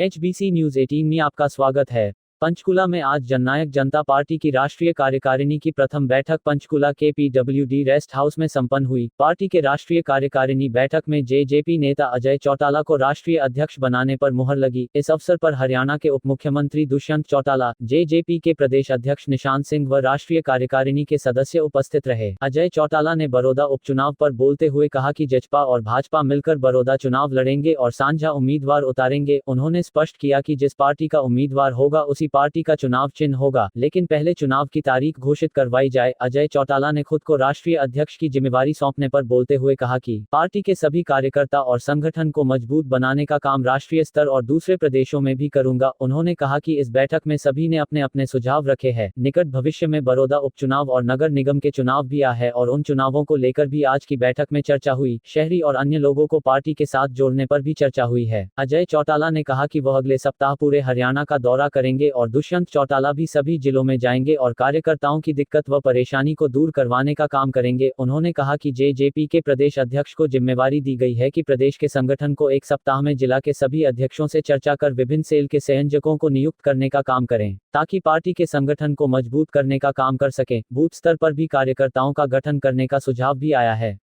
HBC news 18 में आपका स्वागत है। पंचकुला में आज जननायक जनता पार्टी की राष्ट्रीय कार्यकारिणी की प्रथम बैठक पंचकुला के PWD रेस्ट हाउस में संपन्न हुई। पार्टी के राष्ट्रीय कार्यकारिणी बैठक में JJP नेता अजय चौटाला को राष्ट्रीय अध्यक्ष बनाने पर मुहर लगी। इस अवसर पर हरियाणा के उप मुख्यमंत्री दुष्यंत चौटाला, JJP के प्रदेश अध्यक्ष निशांत सिंह व राष्ट्रीय कार्यकारिणी के सदस्य उपस्थित रहे। अजय चौटाला ने बड़ौदा उपचुनाव पर बोलते हुए कहा कि जसपा और भाजपा मिलकर बड़ौदा चुनाव लड़ेंगे और साझा उम्मीदवार उतारेंगे। उन्होंने स्पष्ट किया कि जिस पार्टी का उम्मीदवार होगा उसी पार्टी का चुनाव चिन्ह होगा, लेकिन पहले चुनाव की तारीख घोषित करवाई जाए। अजय चौटाला ने खुद को राष्ट्रीय अध्यक्ष की जिम्मेवारी सौंपने पर बोलते हुए कहा कि पार्टी के सभी कार्यकर्ता और संगठन को मजबूत बनाने का काम राष्ट्रीय स्तर और दूसरे प्रदेशों में भी करूंगा। उन्होंने कहा कि इस बैठक में सभी ने अपने अपने सुझाव रखे हैं। निकट भविष्य में बड़ौदा उपचुनाव और नगर निगम के चुनाव भी आ है और उन चुनावों को लेकर भी आज की बैठक में चर्चा हुई। शहरी और अन्य लोगों को पार्टी के साथ जोड़ने पर भी चर्चा हुई है। अजय चौटाला ने कहा कि वह अगले सप्ताह पूरे हरियाणा का दौरा करेंगे और दुष्यंत चौटाला भी सभी जिलों में जाएंगे और कार्यकर्ताओं की दिक्कत व परेशानी को दूर करवाने का काम करेंगे। उन्होंने कहा कि JJP के प्रदेश अध्यक्ष को जिम्मेवारी दी गई है कि प्रदेश के संगठन को एक सप्ताह में जिला के सभी अध्यक्षों से चर्चा कर विभिन्न सेल के संयोजकों को नियुक्त करने का काम करें, ताकि पार्टी के संगठन को मजबूत करने का काम कर सकें। बूथ स्तर पर भी कार्यकर्ताओं का गठन करने का सुझाव भी आया है।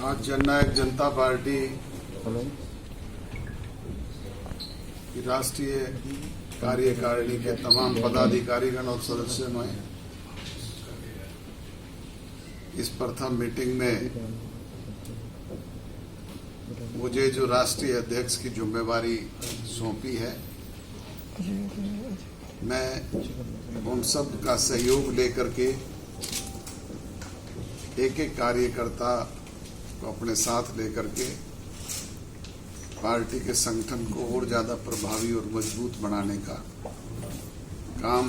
आज जननायक जनता पार्टी की राष्ट्रीय कार्यकारिणी के तमाम पदाधिकारीगण और सदस्यों ने इस प्रथम मीटिंग में मुझे जो राष्ट्रीय अध्यक्ष की जिम्मेवारी सौंपी है, मैं उन सब का सहयोग लेकर के एक एक कार्यकर्ता को अपने साथ लेकर के पार्टी के संगठन को और ज्यादा प्रभावी और मजबूत बनाने का काम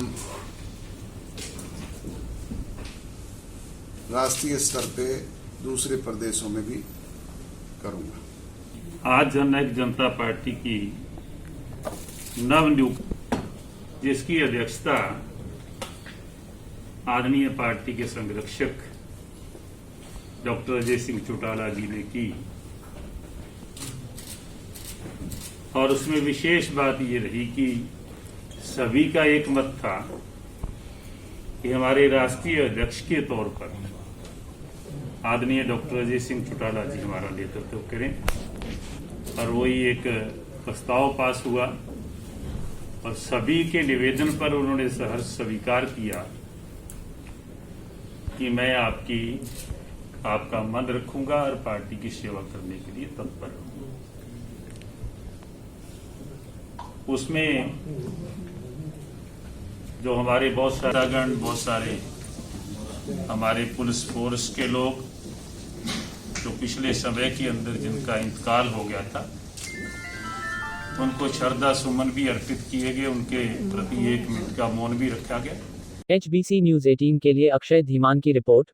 राष्ट्रीय स्तर पे दूसरे प्रदेशों में भी करूंगा। आज जननायक जनता पार्टी की नवनियुक्त, जिसकी अध्यक्षता आदरणीय पार्टी के संरक्षक डॉक्टर अजय सिंह चौटाला जी ने की, और उसमें विशेष बात ये रही कि सभी का एक मत था कि हमारे राष्ट्रीय अध्यक्ष के तौर पर आदरणीय डॉक्टर अजय सिंह चौटाला जी हमारा नेतृत्व करें, और वही एक प्रस्ताव पास हुआ और सभी के निवेदन पर उन्होंने सहर्ष स्वीकार किया कि मैं आपका मन रखूंगा और पार्टी की सेवा करने के लिए तत्पर रहूंगा। उसमें जो हमारे बहुत सारे हमारे पुलिस फोर्स के लोग जो पिछले समय के अंदर जिनका इंतकाल हो गया था, उनको श्रद्धा सुमन भी अर्पित किए गए, उनके प्रति 1 मिनट का मौन भी रखा गया। HBC न्यूज 18 के लिए अक्षय धीमान की रिपोर्ट।